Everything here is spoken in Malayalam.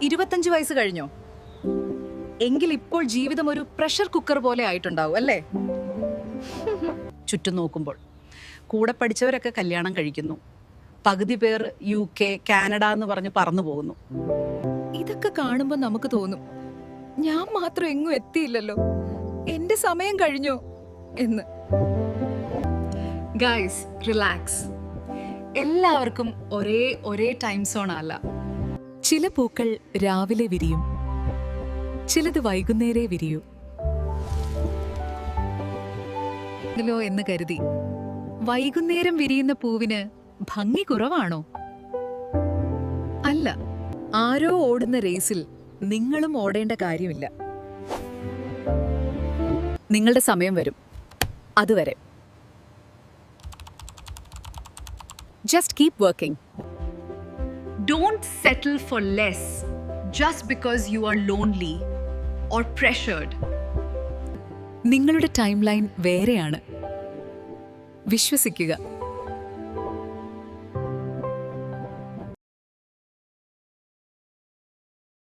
25 വയസ്സ് കഴിഞ്ഞോ? എങ്കിൽ ഇപ്പോൾ ജീവിതം ഒരു പ്രഷർ കുക്കർ പോലെ ആയിട്ടുണ്ടാവും അല്ലേ? ചുറ്റും നോക്കുമ്പോൾ കൂടെ പഠിച്ചവരൊക്കെ കല്യാണം കഴിക്കുന്നു. പകുതി പേർ UK, കാനഡ എന്ന് പറഞ്ഞ് പറന്നു പോകുന്നു. ഇതൊക്കെ കാണുമ്പോൾ നമുക്ക് തോന്നും, ഞാൻ മാത്രം എങ്ങും എത്തിയില്ലല്ലോ, എന്റെ സമയം കഴിഞ്ഞോ എന്ന്. Guys, relax. എല്ലാവർക്കും ഒരേ ടൈം സോൺ അല്ല. ചില പൂക്കൾ രാവിലെ വിരിയും, ചിലത് വൈകുന്നേരേ വിരിയൂ. എന്ന് കരുതി വൈകുന്നേരം വിരിയുന്ന പൂവിന് ഭംഗി കുറവാണോ? അല്ല, ആരോ ഓടുന്ന റേസിൽ നിങ്ങളും ഓടേണ്ട കാര്യമില്ല. നിങ്ങളുടെ സമയം വരും. അതുവരെ just keep working. Don't settle for less just because you are lonely or pressured. നിങ്ങളുടെ ടൈം ലൈൻ വേറെയാണ്. വിശ്വസിക്കുക.